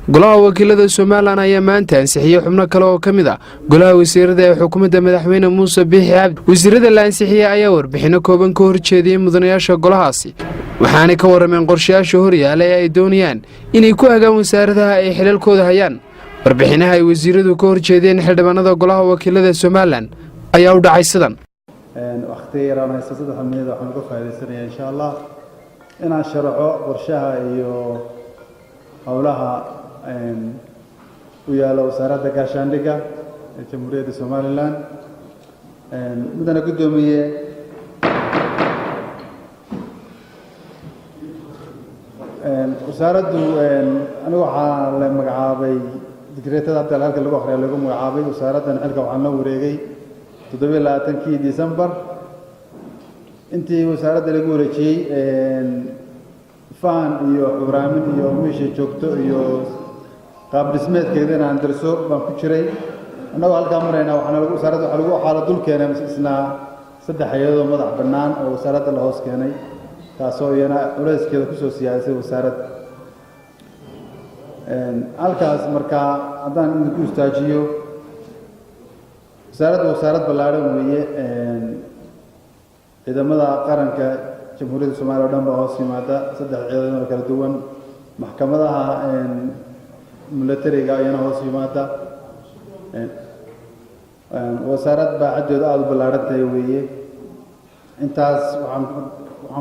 golaha wakiilada Soomaaliland ayaa maanta ansixiyay xubno kale oo kamid ah golaha wasiirada ee xukuumadda madaxweyne Muuse Biixi Cabdi. wasiirada la ansixiyay ayaa warbixino kooban ka horjeediyay mudanayaasha golahaasi, waxaana ka warameen qorshayaasha horyaala ee ay doonayaan inay ku hagaan wasaaradaha ay xilalkooda hayaan. warbixinaha ay wasiiradu ka horjeedeen xildhibaanada golaha wakiilada Soomaaliland ayaa u dhacay sidan. waqti yaraan haysta xamniyada waxaan uga faa'iideysanayaa insha Allah inaan sharaxo qorshaha iyo hawlaha u yaala wasaaradda gaashaandhigga ee Jamhuuriyadda Soomaaliland. mudane gudoomiye wasaaraddu anigu waxaa la magacaabay digreetada dalka lagu akhriyo lagu magacaabay wasaaraddan xilka waxaan la wareegay 27 December intii wasaaradda lagu wareejiyay faan iyo barnaamij iyo meesha joogto iyo qaab dhismeedkeeda aan darso baan ku jiray anagoo halka marayna waxaan lagu wasaaradda waxa lagu xaalad dul keenay isna saddex hay'adood madax bannaan oo wasaaradda la hoos keenay taasoo iyana culeyskeeda ku soo siyaasay wasaaradda halkaas marka haddaan idinku istaajiyo wasaarad ballaaran weeye ciidamada qaranka Jamhuuriyadda Soomaaliya oo dhan baa hoos yimaada saddex ciidan oo kala duwan maxkamadaha militariga ayana hoos yimaada wasaarad baa xadooda aad u ballaaran tahay weeye intaas waxaan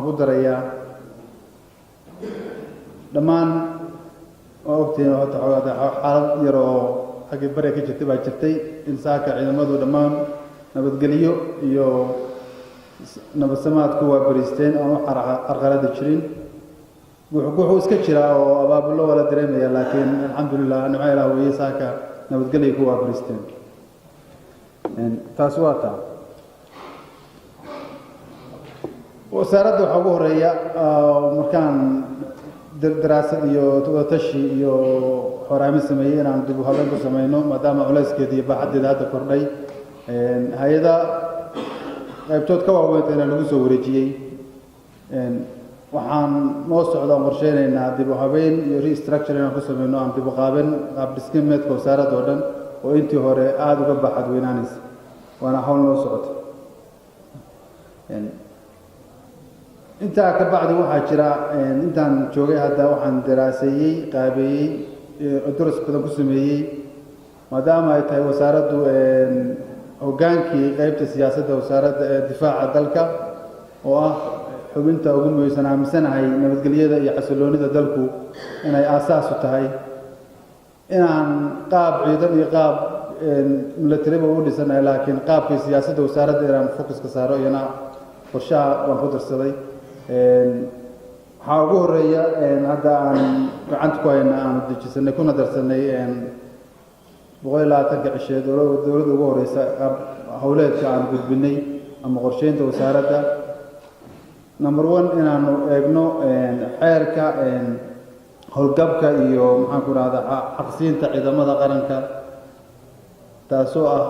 ku darayaa dhammaan oo ogtiin xaalad yar oo xagga bari ka jirtay baa jirtay in saaka ciidamadu dhammaan nabadgelyo iyo nabadsamad ku waabariisteen oo qarqarada jirin wuxuu iska jiraa oo abaabulo wala dareemaya laakiin alxamdulillah nimca ilaahay weeye saaka nabadgelyo ku waabariisteen taas waa taa wasaaradda waxa ugu horeeya markaan daraasad iyo tashi iyo xoraami sameeyay inaan dib u habeyn ku sameeyno maadaama culeyskeeda iyo baaxaddeeda hadda kordhay hay'ada qaybtood ka waaweyn inaan lagu soo wareejiyay waxaan noo socdaa qorsheynaynaa dib u habeyn iyo restructure inaan ku sameeyno aan dib u qaab dhismeedka wasaaradda oo dhan oo intii hore aad uga baaxad weynaanaysa waana hawl noo socota intaa ka bacdi waxaa jira intaan joogay hadda waxaan daraaseeyay qaabeeyay daras badan ku sameeyay maadaama ay tahay wasaaraddu hogaankii qaybta siyaasadda wasaaradda difaaca dalka oo ah xubinta ugu muhiimsan aaminsanahay nabadgelyada iyo xasilloonida dalku inay aasaas u tahay inaan qaab ciidan iyo qaab military u dhisanahay laakiin qaabkii siyaasadda wasaaradda inaan focus ka saaro iyana qorshaha waan ku darsaday waxaa ugu horeeya hadda aan gacanta ku hayna aan dejisanay kuna darsanay 120 cishe dowladda ugu horeysa hawleedka aan gudbinay ama qorsheynta wasaaradda number 1 inaanu eegno xeerka howlgabka iyo maxaan ku raahdaa xaqsiinta ciidamada qaranka taasoo ah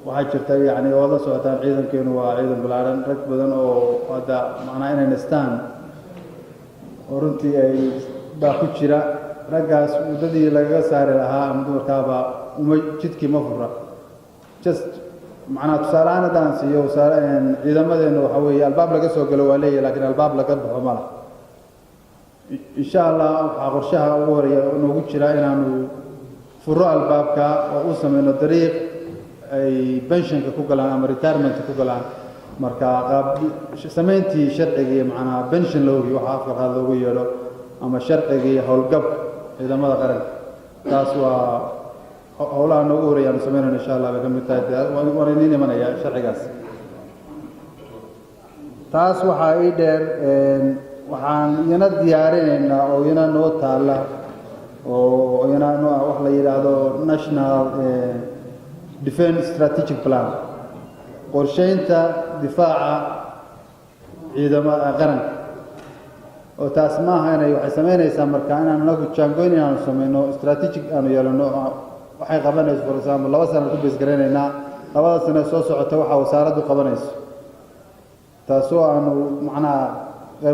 waxaa jirta yani oo la socotaan ciidankeenu waa ciidan ballaaran rag badan oo hadda macnaa inay nastaan oo runtii ay baa ku jira raggaas muddadii lagaga saari lahaa ama dumarkaaba uma jidkii ma fura just macnaa tusaalehaan haddaan siiyo ciidamadeenu waxa weeye albaab laga soo galo waa leeyahay laakiin albaab laga baxo ma laha insha allah waxaa qorshaha ugu horeeya noogu jira inaanu furo albaabka oo u sameyno dariiq ay pensionka ku galaan ama retirementka ku galaan marka qaab sameyntii sharciga macnaa pension loogi waxa afkar loogu yeero ama sharciga howlgab ciidamada qaranka taas waa howlaha noogu horeeya aan sameynayno insha Allah ka mid tahay waan idin imanaya sharcigaas taas waxa ay dheer waxaan iyana diyaarinaynaa oo iyana noo taala oo iyana wax la yiraahdo national defense strategic plan qorsheynta difaaca ciidamada qaranka oo taas ma aha inay waxay sameynaysaa marka inaan nagu jaangoyn inaan sameyno strategic aanu yeelano waxay qabanayso for example 2 sano ku beesgareynaynaa 2 sano soo socota waxa wasaaraddu qabanayso taasoo aanu macnaa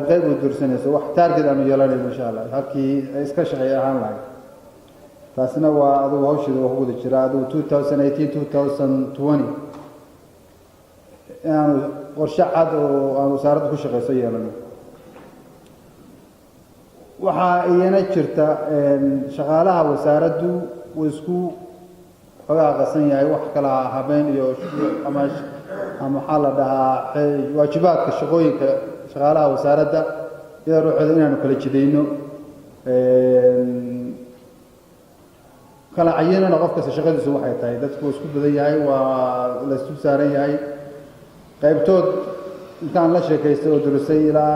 qayb u dursanayso wax target aanu yeelanayno insha Allah halkii iska shaqeey ahaan lahayd taasina waa adigu hawsheeda wax wada jira adigu 2018-2020 inaanu qorshe cad oo aan wasaaradda ku shaqeyso yeelano waxaa iyana jirta shaqaalaha wasaaraddu way isku xogaa qasan yahay wax kala habeen iyo ama maxaa la dhahaa waajibaadka shaqooyinka shaqaalaha wasaaradda iyada ruuxeeda inaanu kala jidayno kala cayinana qof kasta shaqadiisu waxay tahay dadku isku badan yahay waa la isku saaran yahay qaybtood intaan la sheekaystay oo durisay ilaa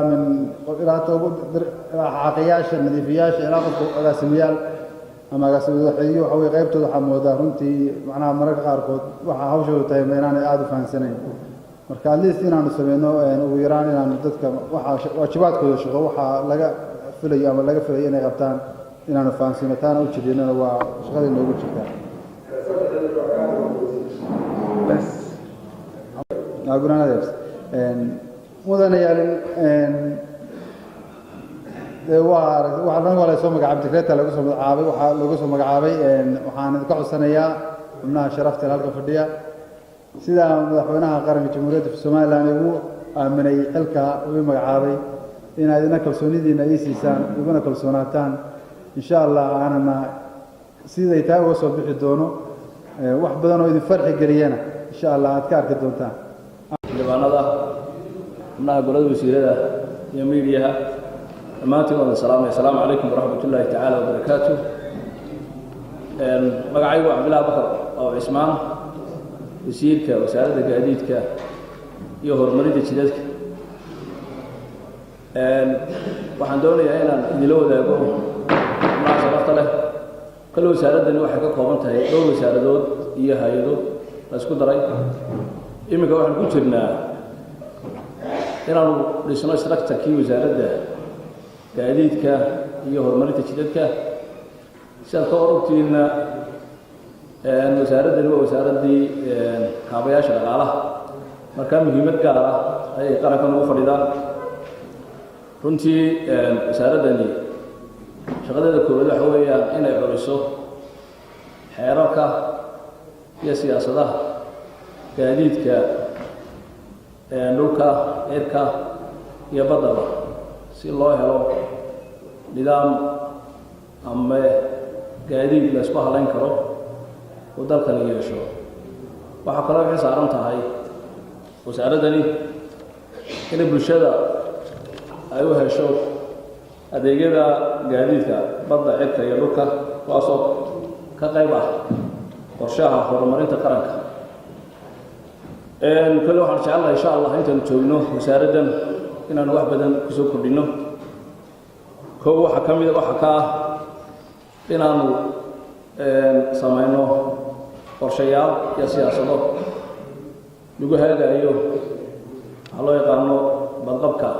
xaqiyaasha nadiifiyaasha ilaa qofka agaasimayaal ama agaasimayaal waxa way qaybtooda waxaa moodaa runtii macnaha mararka qaarkood waxa hawshoodu tahay inaanay aada u fahansanayn marka at least inaanu sameyno ugu yaraan inaanu dadka waxa waajibaadkooda shaqo waxaa laga filayo ama laga filayo inay qabtaan inaanu fahansino taana u jideynana waa shaqadii noogu jirtaa mudanayaal waa lasoo magacaabay dekreeta lagu soo magacaabay waxaa lagu soo magacaabay waxaan ka codsanayaa xubnaha sharafta halka fadhiya sida madaxweynaha qaranka jamhuuriyadda Soomaaliland ugu aaminay xilka uu magacaabay in ay idina kalsoonidiina ay siisaan iguna kalsoonaataan insha Allah aanana siday taa uga soo bixi doono wax badan oo idin farxi galiyana insha Allah aad ka arki doontaan diiwaanada xubnaha golada wasiirada iyo miidiyaha dhammaantiin waan salaamay assalaamu calaykum waraxmatullaahi tacaala wabarakaatuh magacaygu Cabdillah Bakar oo Cismaan wasiirka wasaaradda gaadiidka iyo horumarinta jidadka waxaan doonayaa inaan idila wadaago xubnaha sharafta leh kala wasaaradani waxay ka kooban tahay dhowr wasaaradood iyo hay'ado la isku daray iminka waxaan ku jirnaa inaanu dhisno structure-kii wasaaradda gaadiidka iyo horumarinta jidadka sidaad ka orogtiina wasaaraddani waa wasaaraddii kaabayaasha dhaqaalaha markaa muhiimad gaar ah ayay qarankan ugu fadhidaan runtii wasaaraddani shaqadeeda koowaad waxa weeyaan inay curiso xeerarka iyo siyaasadaha gaadiidka dhulka cirka iyo baddaba si loo helo nidaam ama gaadiid la isku halayn karo oo dalkan yeesho waxa kale oo saaran tahay wasaaraddani in bulshada ay u hesho adeegyada gaadiidka badda cirka iyo dhulka kuwaasoo ka qayb ah qorshaha horumarinta qaranka kale waxaan jecelahay insha Allah intaan joogno wasaaraddan inaan wax badan ku soo kordhino koow waxa kamid waxa ka ah inaanu samayno qorshayaal iyo siyaasado lagu hagayo halo yaqaano badqabka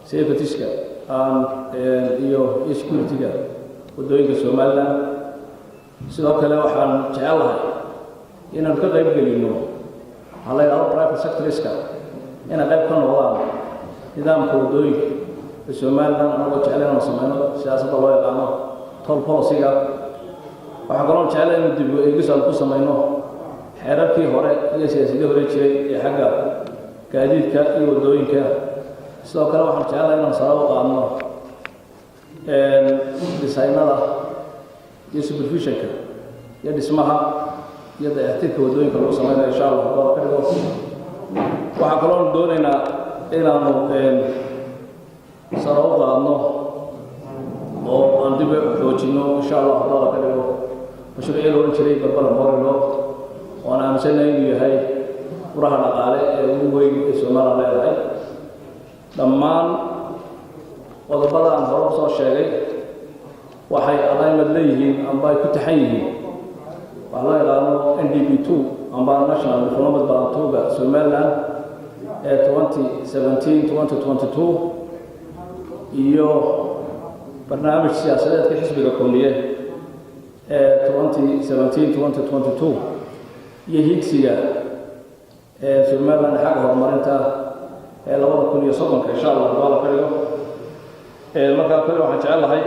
safety-ga iyo security-ga wadooyinka Soomaaliland sidoo kale waxaan jecelahay inaan ka qayb gelino halo yaqaano private sector-iska ina qayb ka noqdaan nidaamka wadooyinka Soomaaliland oo jecelahay inaan samayno siyaasadda loo yaqaano toll policy-ga waxaan kaloo jecelahay in dib u eegis aan ku samayno xeerarkii hore iyo siyaasadii hore jiray ee xagga gaadiidka iyo wadooyinka sidoo kale waxaan jecelahay inaan sare u qaadno designada iyo supervisionka iyo dhismaha iyo dayactirka wadooyinka lagu samaynayo insha Allah waxaan kaloo doonaynaa inaanu sare u qaadno oo aan dib u xoojino insha Allah ka dhigo mashruucyada oran jiray barbara morelo oo aan aaminsannahay inuu yahay furaha dhaqaale ee ugu weyn ee Soomaaliya leedahay dhammaan qodobada aan hore soo sheegay waxay alignment leeyihiin amba ay ku taxan yihiin waxa loo yaqaano NDP2 amba National Development Plan 2 Somaliland ee 2017-2022 iyo barnaamij siyaasadeedka xisbiga kulmiye ee 2017-2022 iyo higsiga ee Somaliland xagga horumarinta ee 2030 insha Allah wala kaliyo marka kale waxaan jecelahay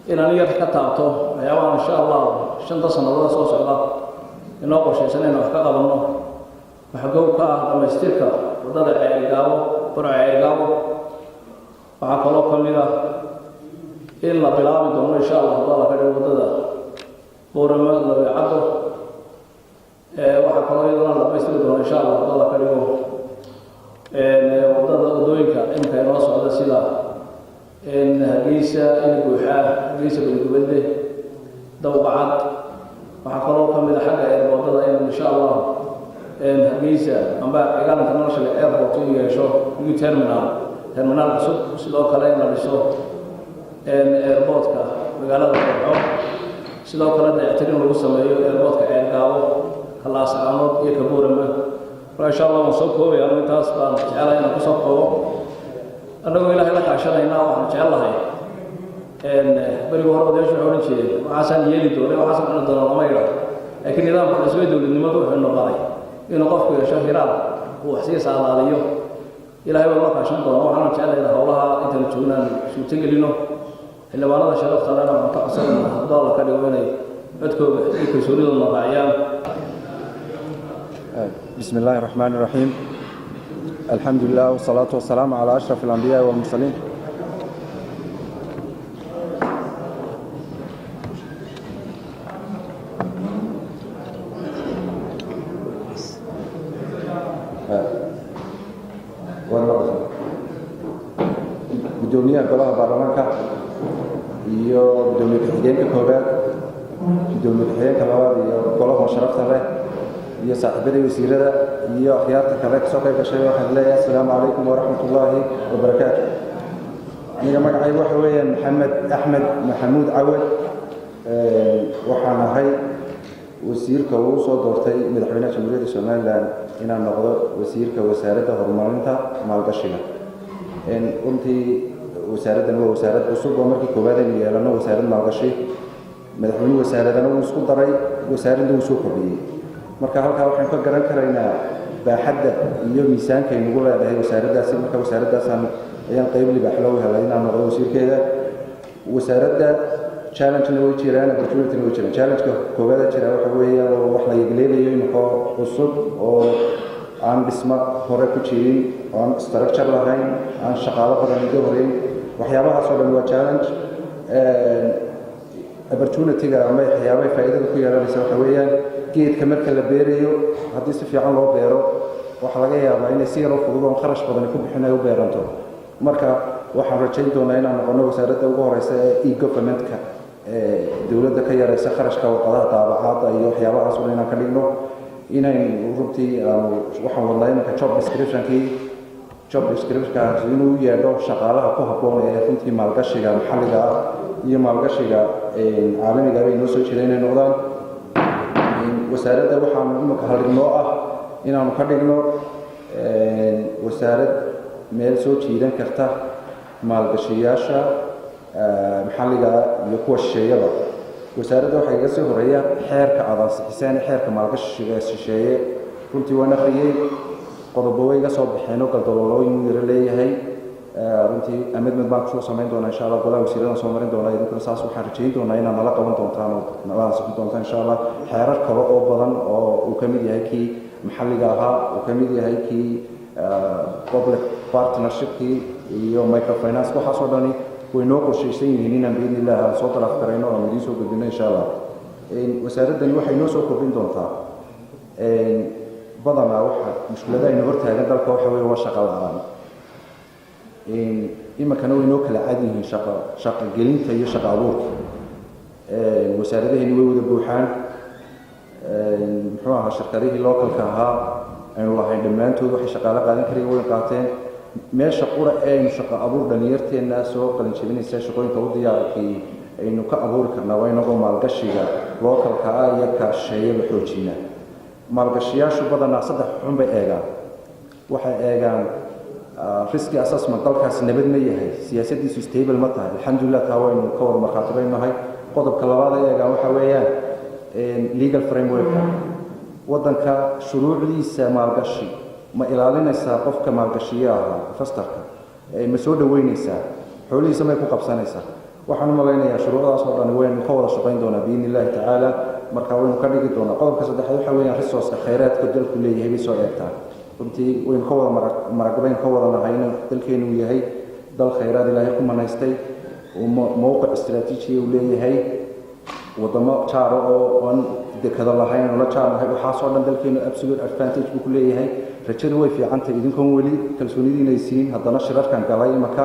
inaan yar ka taabto waxyaabahan insha allah 5 sanadood soo socda inoo qorshaysanayna wax ka qabanno waxa gow ka ah dhamaystirka wadada Ceelgaabo Burco Ceelgaabo waxa kaloo kamid ah in la bilaabi doono insha allah wadada Boorama la cado waxa kaloo iyadana la dhamaystiri doono insha allah wadada wadooyinka inta ay noo socda sida Hargeysa Buuxa Hargeysa Beledweyne Dawbacad waxa kaloo kamid ah xagga wadada insha allah Hargeysa amba Cigaal International Airport iyo yeesho new terminal cusub sidoo kale in la dhiso airportka magaalada Burco sidoo kale dayactirin lagu sameeyo airportka Ceelgaabo Kalaas Caanood iyo Boorama insha allah waan soo koobayaa intaas baan jecelahay inaan ku soo koobo anagoo ilaahay la kaashanayna waxaan jecelahay bariga hore odayaashu waxay oran jireen waxaasan yeeli doonay waxaasan cuni doonaa lama yidhaahdo laakiin nidaamka cusub ee dowladnimadu wuxuu noqday inuu qofku yeesho hiraal uu wax sii saadaaliyo ilaahay waa la kaashan doona waxaan jecelahay howlaha intaan joognaan suurtagelino xildhibaanada sharafta leh waxaan ka codsanaynaa haddii la ka dhigo inay codkooda iyo kalsoonidooda raaciyaan بسم الله الرحمن الرحيم الحمد لله والصلاة والسلام على أشرف الأنبياء والمرسلين gudoomiyaha golaha baarlamaanka iyo gudoomiye ku-xigeenka koobaad gudoomiye ku-xigeenka labaad iyo golaha sharafta leh iyo saaxiibada wasiirada iyo akhyaarta kale ka soo qayb gashay waxaan leeyahay assalaamu calaykum waraxmatullaahi wabarakaatu aniga magacaygu waxa weeyaan maxamed axmed maxamuud cawad waxaan ahay wasiirka uu soo doortay madaxweynaha jamhuuriyadda somalilan inaan noqdo wasiirka wasaaradda horumarinta maalgashiga runtii wasaaraddan waa wasaarad cusub oo markii koowaad aynu yeelano wasaarad maalgashi madaxweynuhu wasaaradana wuu isku daray wasaaradda wuu soo kordhiyey marka halkaa waxaan ka garan karaynaa baaxadda iyo miisaanka ay nagu leedahay wasaaraddaasi marka wasaaraddaasaan ayaan qayb libaax loo helay inaan noqdo wasiirkeeda wasaaradda challenge-na way jiraan opportunity-na way jiraan challenge-ka koowaada jira waxa weeye wax la yegleelayo imikoo cusub oo aan dhisma hore ku jirin oo aan structure lahayn aan shaqaalo badan iga horeyn waxyaabahaas oo dhan waa challenge opportunity-ga ama waxyaabaha faa'iidada ku yeelanaysa waxa weeyaan geedka marka la beerayo haddii si fiican loo beero waxaa laga yaabaa inay si yar oo fudud oo kharash badan ku bixinayo u beeranto marka waxaan rajayn doonaa inaan noqono wasaaradda ugu horeysa ee e-government-ka dowladda ka yareysa kharashka warqadaha daabacaadda iyo waxyaabahaas oo inaan ka dhigno inayn runtii waxaan wadnaa iminka job description-kaas inuu yeedho shaqaalaha ku habboon ee runtii maalgashiga maxalliga ah iyo maalgashiga caalamiga bay noo soo jeeda inay noqdaan wasaaradda waxaan imika haldhignoo ah inaanu ka dhigno wasaarad meel soo jiidan karta maalgashiyaasha maxalliga iyo kuwa shisheeyaba wasaaradda waxaa iga soo horeeya xeerka adansixisaan xeerka maalgashiga shisheeye runtii waan akhriyey qodobo way iga soo baxeen oo galdololooyin yaro leeyahay runtii amedmed baan kusoo samayn doonaa insha allah golaha wasiiradan soo marin doonaa idinkuna saas waxaan rajayn doonaa inaad nala qaban doontaan oo nala ansixin doontaan insha allah xeerar kale oo badan oo uu ka mid yahay kii maxalliga ahaa uu ka mid yahay kii public partnershipkii iyo microfinance waxaasoo dhani way noo qorshaysan yihiin inaan biidni illah aan soo dalaaf karayno aan idiin soo gudbino insha allah wasaaraddani waxay noo soo kordhin doontaa badanaa waxa mushkilada aynu hortaagan dalka waxa weeye waa shaqa la-aan iminkana way noo kala cad yihiin shaqa gelinta iyo shaqa abuurka wasaaradaheeni way wada buuxaan muxuu ahaa shirkadihii localka ahaa aynu lahayn dhammaantood waxay shaqaalo qaadan karaya way qaateen meesha qura ee aynu shaqa abuur dhalinyarteenna soo qalin jebinaysa shaqooyinka u diyaarkii aynu ka abuuri karnaa waa inagoo maalgashiga localka ah iyo kaasheeyaba xoojina maalgashiyaashu badanaa saddex xun bay eegaan waxay eegaan riski assessment dalkaasi nabad ma yahay siyaasaddiisu stable ma tahay alxamdulilah taa waynu ka wada markhaati baynahay qodobka labaad ay eegaan waxa weeyaan legal framework-ka waddanka shuruucdiisa maalgashi ma ilaalinaysaa qofka maalgashiye ahaa investorka ma soo dhaweynaysaa xoolihiisa may ku qabsanaysaa waxaan u malaynayaa shuruucdaas oo dhan waynu ka wada shaqayn doonaa biidni illaahi tacaala marka waynu ka dhigi doonaa qodobka saddexaad waxa weeyaan resourceka khayraadka dalku leeyahay bay soo eegtaa runtii waynu ka wada maragbaynu ka wada nahay in dalkeenu uu yahay dal khayraad ilaahay ku manaystay mowqic istiraatiiji uu leeyahay wadamo jaaro oo aan dekado lahayn oo la jaarnahay waxaasoo dhan dalkeenu absolute advantage buu ku leeyahay rajadu way fiicantahay idinkoon weli kalsoonidiina ay siin haddana shirarkan galay imaka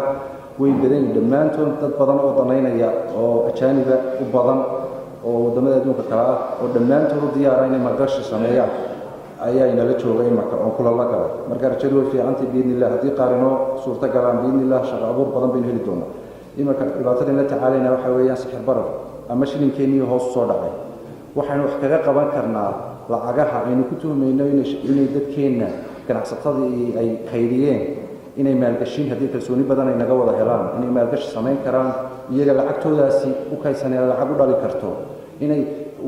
way badan dhammaantood dad badan oo danaynaya oo ajaaniba u badan oo wadamada adduunka kale ah oo dhammaantood u diyaara inay maalgashi sameeyaan ayaa inala joogay imaka oo kula la galay marka rajadu way fiicantahay biidni illah haddii qaarinoo suurta galaan biidni illah shaqo abuur badan baynu heli doonaa imaka dhibaatadeen la tacaalayna waxa weeyaan sixir barar ama shilinkeenii hoos soo dhacay waxaynu wax kaga qaban karnaa lacagaha aynu ku tuhmayno inay dadkeenna ganacsatadii ay kaydiyeen inay maalgashiin haddii kalsooni badan ay naga wada helaan inay maalgashi samayn karaan iyaga lacagtoodaasi u kaysanee lacag u dhali karto inay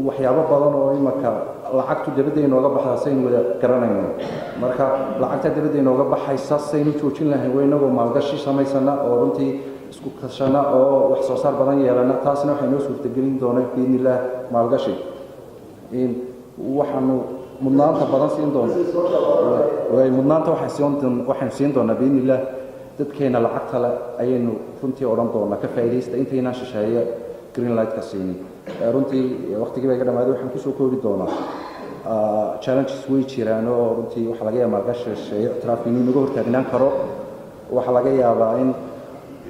waxyaabo badan oo imaka lacagtu dibadda inooga baxdaa saynu wada garanayno marka lacagta dibadda inooga baxaysa saynu joojin lahayn waa inagoo maalgashi samaysana oo runtii isku kashana oo wax soo saar badan yeelana taasna waxay noo suurtagelin doonaa biidni illaah maalgashi waxaanu mudnaanta badan siin doonaa mudnaanta waxaynu siin doonaa biidni illaah dadkeena lacagta le ayaynu runtii odhan doonaa ka faa'iidaysta intaynaan shisheeye green light-ka siinin runtii waqtigii baa iga dhamaaday waxaan kusoo koobi doonaa challenges way jiraan oo runtii waxaa laga yaaba maalgashi shisheeye ictiraafka inuu naga hortaagnaan karo waxaa laga yaabaa in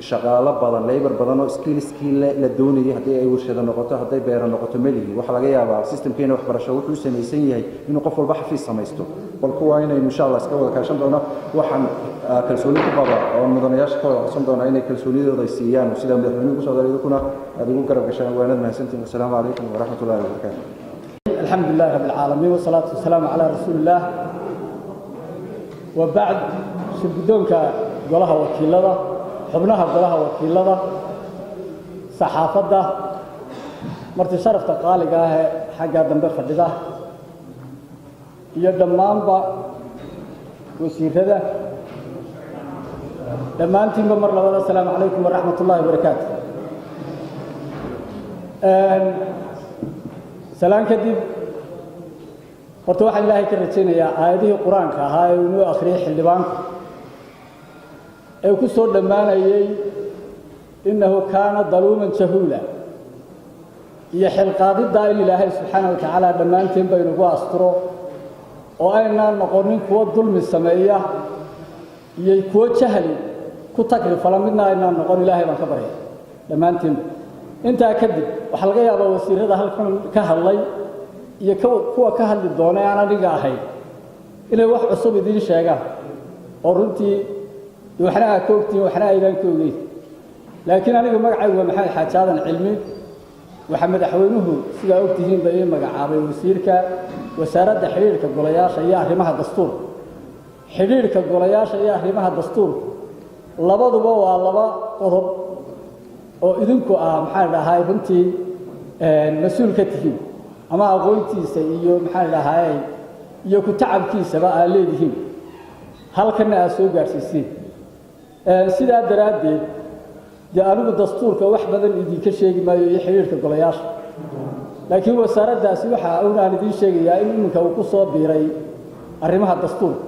shaqaalo badan labor badan oo skillskii la doonayay haddii ay warshado noqoto hadday beero noqoto melihi waxaa laga yaabaa systemkeena waxbarasho wuxuu samaysan yahay inuu qof walba xafiis samaysto balku waa inaynu insha allah iska wada kaashan doono waxaan kalsooni ku qaba oo mudanayaasha ka wada codsan doonaa inay kalsoonidooda ay siiyaan sida madaxweynuhu ku socda idikuna aad ugu garab gashaan waanad mahadsantiin wasalaamu calaykum waraxmat ullahi wabarakaatu الحمد لله رب العالمين والصلاة والسلام على رسول الله وبعد شبدونك قولها وكيلة xubnaha golaha wakiilada saxaafadda marti sharafta qaaliga ah ee xagga dambe fadhida iyo dhammaanba wasiirada dhammaantiinba mar labada asalaamu calaykum waraxmat ullahi wabarakaatu salaan kadib horta waxaan ilaahay ka rajaynayaa aayadihii qur-aanka ahaa ee inuu akhriyay xildhibaanku ee ku soo dhammaanayay innahu kaana daluuman jahuula iyo xilqaadiddaa in ilaahay subxaana wa tacaala dhammaanteen baynugu asturo oo aynaan noqonin kuwo dulmi sameeya iyo kuwo jahli ku takrifala midna aynaan noqon ilaahay baan ka baryay dhammaanteenba intaa kadib waxaa laga yaabaa wasiirada halkan ka hadlay iyo kuwa ka hadli doona aan aniga ahayn inay wax cusub idiin sheegaan oo runtii waxna aad ka ogtiin waxna aydaan ka ogeyn laakiin aniga magacaygu waa maxamed xaaji aadan cilmi waxaa madaxweynuhu sidaa ogtihiin ba ii magacaabay wasiirka wasaaradda xidhiidhka golayaasha iyo arrimaha dastuurka xidhiidhka golayaasha iyo arrimaha dastuurka labaduba waa laba qodob oo idinku maxaan dhahay runtii mas-uul ka tihiin ama aqoontiisa iyo maxaan dhahay iyo ku tacabkiisaba aad leedihiin halkana aad soo gaadhsiisiin sidaa daraaddeed dee anigu dastuurka wax badan idinka sheegi maayo iyo xidhiidhka golayaasha laakiin wasaaraddaasi waxa unaan idiin sheegayaa in iminka uu ku soo biiray arrimaha dastuurka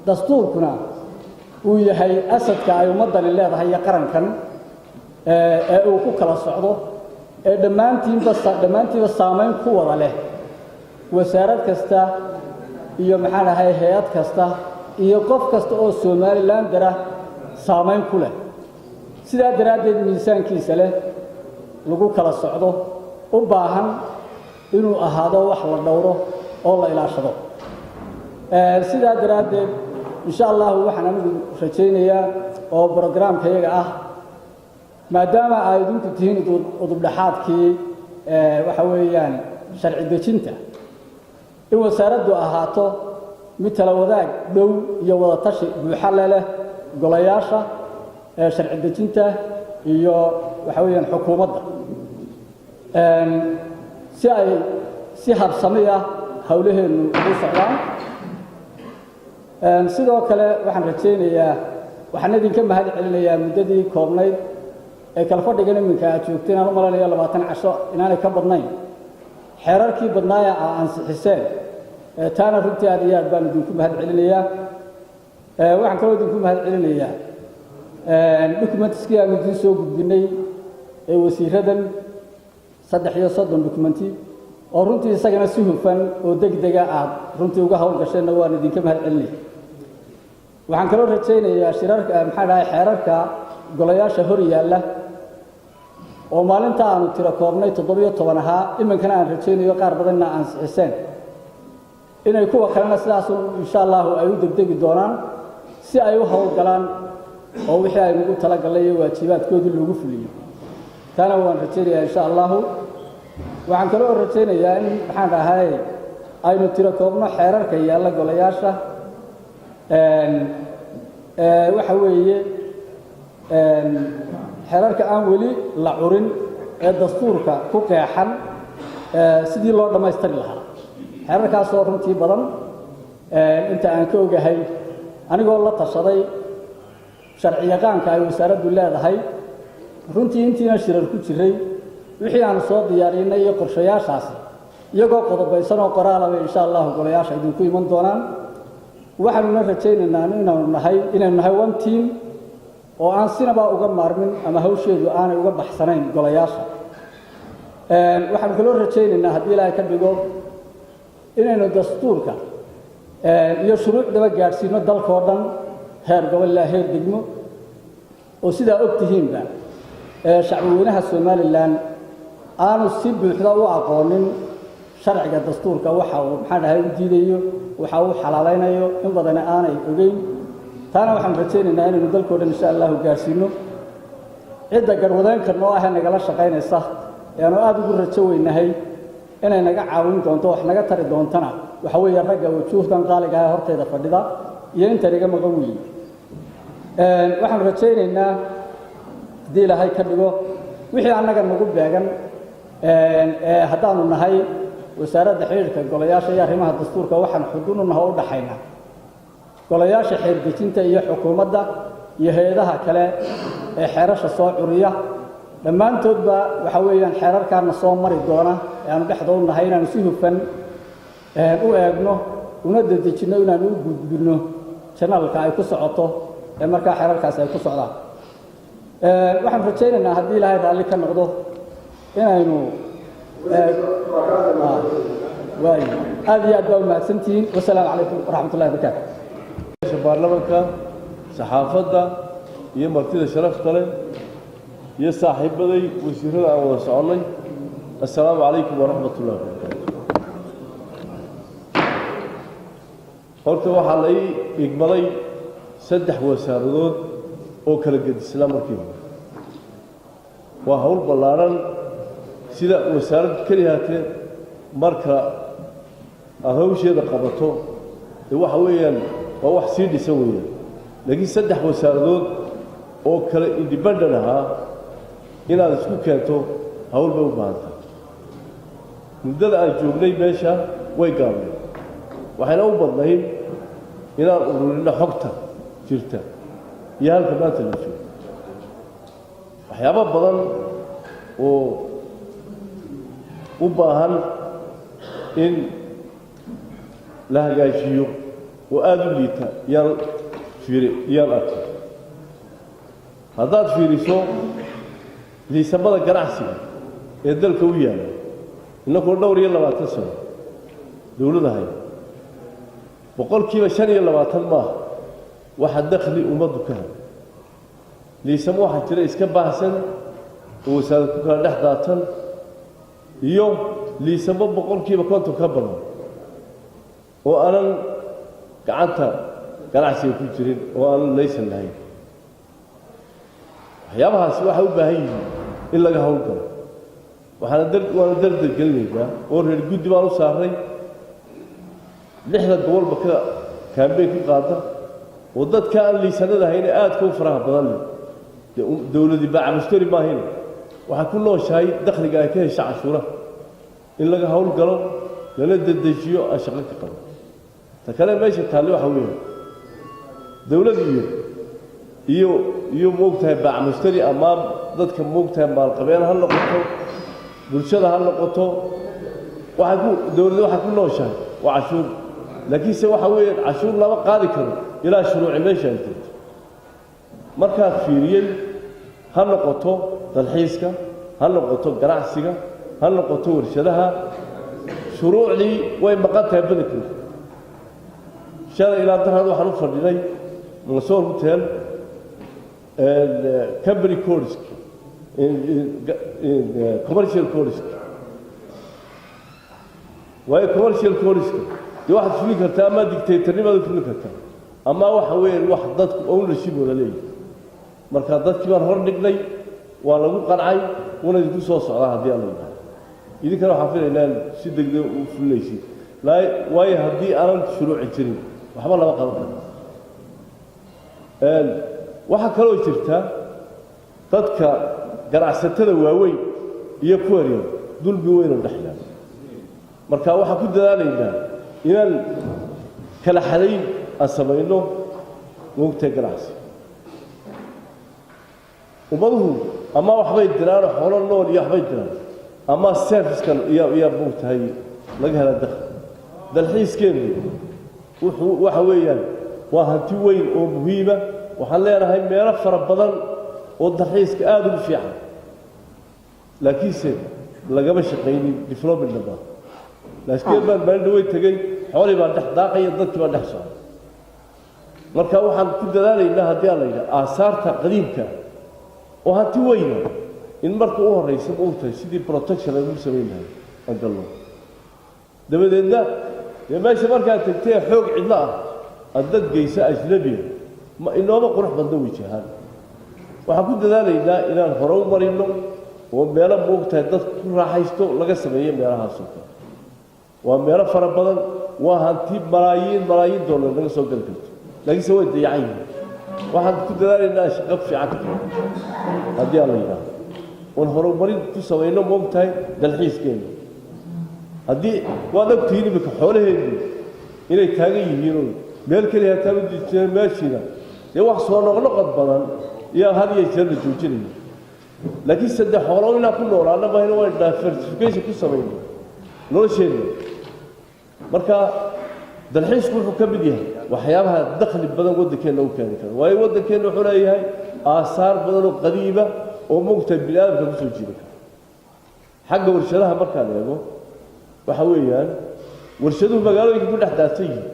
dastuurkuna uu yahay asadka ay ummaddani leedahay iyo qarankan ee uu ku kala socdo ee dhammaantiiba saamayn ku wada leh wasaarad kasta iyo maxaan ahay hay-ad kasta iyo qof kasta oo somalilan dara saamayn ku leh sidaa daraaddeed miisaankiisa leh lagu kala socdo u baahan inuu ahaado wax la dhowro oo la ilaashado sidaa daraaddeed insha allahu waxaan anigu rajaynayaa oo brograamka iyaga ah maadaama ay idinku tihiin udubdhaxaadkii waxa weeyaan sharci dejinta in wasaaraddu ahaato mid tala wadaag dhow iyo wada tashi buuxa leh golayaasha sharci dejinta iyo waxa weeyaan xukuumadda si ay si habsami ah hawlaheenu ugu socdaan sidoo kale waxaan rajaynayaa waxaan idinka mahad celinayaa muddadii koobnayd kala fadhigan iminka aad joogteen aan u maleynayo 20 casho inaanay ka badnayn xeerarkii badnaaya aan ansixiseen taana runtii aad iyo aad baan idinku mahadcelinayaa waxaan kaloo idinku mahadcelinayaa documentskii aan idin soo gudbinay wasiiradan 330 documenti oo runtii isagana si hufan oo degdeg ah runtii uga hawl gasheen waan idinka mahadcelinayaa waxaan kaloo rajaynayaa shirarka maxaa dhahay xeerarka golayaasha hor yaalla oo maalinta aanu tiro koobnay 17 ahaa iminkana aan rajaynayo qaar badanna aan ansixiseen inay kuwa kalena sidaas insha Allah ay u degdegi doonaan si ay u hawl galaan oo wixii ay ugu tala galay waajibaadkoodii lagu fuliyo taana waan rajaynayaa insha Allah waxaan kaloo rajaynayaa in maxaan dhahay aynu tiro koobno xeerarka yaalla golayaasha waxa weeye xeerarka aan weli la curin ee dastuurka ku qeexan sidii loo dhameystiri lahaa xeerarkaas oo runtii badan inta aan ka ogahay anigoo la tashaday sharci yaqaanka ay wasaaraddu leedahay runtii intiina shirar ku jiray wixii aan soo diyaarinay iyo qorshayaashaas iyagoo qodobaysan oo qoraal ah insha Allah golayaasha idinku iman doonaan waxaanu rajaynaynaa inaynu nahay one team oo aan sinaba uga maarmin ama hawsheedu aanay uga baxsanayn golayaasha waxaan kaloo rajaynaynaa haddii Ilaahay ka dhigo inaynu dastuurka iyo shuruucdaba gaarsiino dalka oo dhan heer gobol ilaa heer degmo oo sidaa ogtihiinba shacabweynaha Soomaaliland aanu si buuxda u aqoonin sharciga dastuurka waxa uu maxaa dhahay u diidayo waxa uu xalaalaynayo in badan aanay ogeyn taana waxaan rajaynaynaa inaynu dalka oo dhan insha Allah gaarsiino cidda garwadeenka noo ah nagala shaqaynaysa aanu aad ugu rajo weynahay inay naga caawin doonto wax naga tari doontana waxa weeye ragga wajuuhdan qaaliga ah horteeda fadhida iyo inta riga maqan weey waxaan rajaynaynaa hadii Ilaahay ka dhigo wixii anaga nagu beegan haddaanu nahay wasaaradda xiriirka golayaasha iyo arrimaha dastuurka waxaan xuduunaha u dhaxaynaa golayaasha xeer dejinta iyo xukuumadda iyo hay'adaha kale ee xeerasha soo curiya dhammaantoodba waxa weeyaan xeerarkaana soo mari doona aan dhaxdoon nahay inaan si hufan u eegno una dedejino inaan u gudbino channelka ay ku socoto ee marka xeerarkaas ay ku socdaan waxaan rajaynaynaa haddii Ilaahay raalli ka noqdo inaynu aad iyo aad baa u mahadsantihiin wasalaamu calaykum waraxmatullahi wabarakaatu baarlamaanka saxaafadda iyo martida sharafta leh iyo saaxiibaday wasiirada aan wada soconay assalaamu calaykum waraxmatullahi wabarakaatu horta waxaa la ii igmaday 3 wasaaradood oo kala gedisnaa markii hore waa hawl ballaaran sida wasaaradda kaliya haatee marka aad hawsheeda qabato waxa weeyaan waa wax sii dhisan weeyaan laakiin 3 wasaaradood oo kala independent ahaa inaad isku keento hawl bay u baahan tahay muddada aan joognay meesha way gaabnay waxayna u badnayn inaan ururino xogta jirta iyo halka maanta la joogo waxyaabo badan oo u baahan in la hagaajiyo oo aad u liita yaan arkay haddaad fiiriso liisamada ganacsiga ee dalka u yaala innagoo dhowr iyo 20 sano dawladahay boqolkiiba 25 maaha waxa dakhli ummaddu ka helo liisamo waxaa jira iska baahsan oo wasaaradda ku kala dhex daatan iyo liisamo boqolkiiba 50 ka badan oo aanan gacanta ganacsiga ku jirin oo aanan laysan lahayn waxyaabahaasi waxay u baahan yihiin in laga hawlgalo waana dardargelinaynaa oo reer guddi baan u saaray 6 gobolba ka kaambeyn ku qaada oo dadka aan liisanada hayna aad ku faraha badan dawladii baa mustari maahin waxa ku nooshahay dakhliga ay ka hesha cashuuraha in laga hawlgalo lana dedejiyo aan shaqo ka qabo ta kale meesha taale waxa weeye dawladdu iyo moogtahay baa mustari ama dadka moogtahay maalqabeen ha noqoto bulshada ha noqoto dowladda waxay ku nooshahay waa cashuur laakiinse waxa weeye cashuur lama qaadi karo ilaa shuruuci meesha ay jirto markaad fiiriyey ha noqoto dalxiiska ha noqoto ganacsiga ha noqoto warshadaha shuruucdii way maqan tahay badankeeda shalay ilaa darad waxaan u fadhinay Mansour Hotel company codes commercial codes way commercial codes waxaad fuli kartaa ama dictatornimada fuli kartaa ama waxa weeye wax dadku ownership wada leeyahay marka dadkii baan hor dhignay waa lagu qancay una idinku soo socdaa haddii aan leeyahay idinkana waxaan filaynaa si degdeg u fulaysid waayo haddii aanan shuruuci jirin waxba lama qaban karo waxaa kaloo jirta dadka ganacsatada waaweyn iyo kuwa yaryar dulmi weyn oo dhex yaala marka waxaan ku dadaalaynaa inaan kala xadayn aan samayno moogtahay ganacsi ummaduhu ama waxbay diraan xoolo nool iyo waxbay diraan ama servicekan iyo moogtahay laga hela dalxiiskeenu waxa weeyaan waa hanti weyn oo muhiima waxaan leenahay meelo fara badan oo dalxiiska aad ugu fiican laakiinse lagama shaqaynin development dhanbaa laakiin baan meel dhawey tegey xoolii baa dhex daaqaya dadkii baa dhex socda marka waxaan ku dadaalaynaa haddii aan la yidhaha aasaarta qadiimka oo hanti weyna in marka u horraysa ma ogtahay sidii protection aynu samayn lahay aan galno dabadeedna dee meesha markaad tagtee xoog cidlo ah aad dad geysa ajnabiya ma inooma qurux badna wajahaan waxaan ku dadaalaynaa inaan hore u marino oo meelo moogtahay dad ku raaxaysto laga sameeyo meelahaasoo kale waa meelo fara badan waa hanti malaayiin dollar naga soo gali karto laakiinse way dayacan yihiin waxaan ku dadaalaynaa shaqo fiican haddii aan la yidhaahdo oon horumarin ku samayno moogtahay dalxiiskeena haddii waad ogtihiin imika xoolaheenu inay taagan yihiinoo meel keliya hataa u dijeen meeshiina dee wax soo noqnoqod badan iyo had iyo jeer la joojinaya laakiin saddex xoolo inaan ku noolaana mahayna waa diversification ku samayno nolosheena marka dalxiisku wuxuu ka mid yahay waxyaabaha dakhli badan waddankeenna u keeni kara waayo waddankeenna wuxuu leeyahay aasaar badan oo qadiima oo moogtahay bini aadamka kusoo jiidan kara xagga warshadaha markaan eego waxa weeyaan warshaduhu magaalooyinka ku dhex daadsan yihiin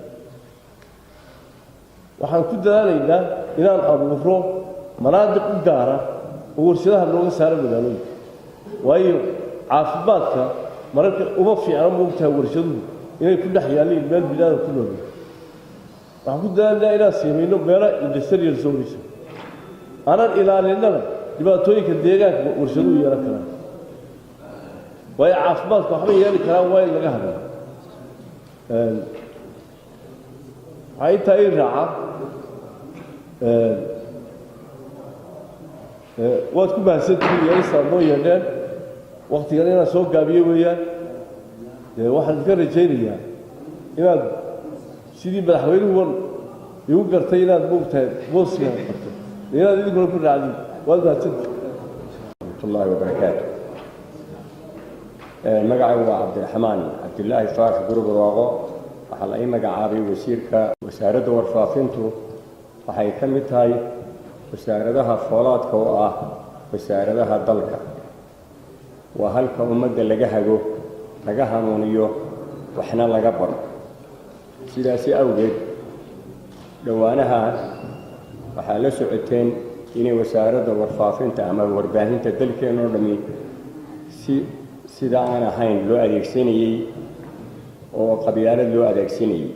waxaan ku dadaalaynaa inaan abuuro manaadiq u gaara oo warshadaha looga saaro magaalooyinka waayo caafimaadka mararka uma fiicna moogtahay warshaduhu inay ku dhex yaalliin meel bini aadam ku nool waxaan ku dadaalaynaa inaan samayno meelo industrial zones aanan ilaalinana dhibaatooyinka deegaanka warshaduhu yeelan karaan waayo caafimaadka waxbay yeeli karaan waa in laga hadlaa waxaa intaa ii raaca waad ku mahadsantihiin yeelisaa noo yeedheen waktigan inaan soo gaabiyo weeyaan waxaan idinka rajaynayaa inaad sidii madaxweynuhu igu gartay inaad moogtahay boosiga qabto inaad idinkuna ku raacdiin waad mahadsantihiin waraxmatullaahi wabarakaatu magacaygu waa cabdiraxmaan cabdilaahi faarax gurbarwaaqo waxaa la ii magacaabay wasiirka wasaaradda warfaafintu waxay ka mid tahay wasaaradaha foolaadka oo ah wasaaradaha dalka waa halka ummadda laga hago laga hanuuniyo waxna laga baro sidaasi awgeed dhowaanaha waxaa la socoteen inay wasaaradda warfaafinta ama warbaahinta dalkeenoo dhammi sida aan ahayn loo adeegsanayey oo qabyaalad loo adeegsanayey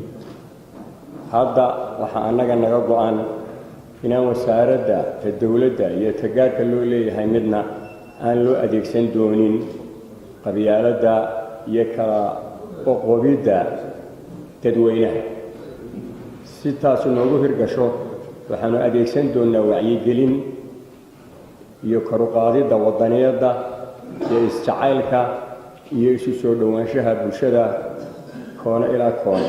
hadda waxaa annaga naga go-an inaan wasaaradda ta dowladda iyo ta gaarka loo leeyahay midna aan loo adeegsan doonin qabyaaladda iyo kala qoqobidda dadweynaha si taasu noogu hirgasho waxaanu adeegsan doonnaa wacyigelin iyo karuqaadidda waddaniyadda iyo isjacaylka iyo isu soo dhowaanshaha bulshada koona ilaa koona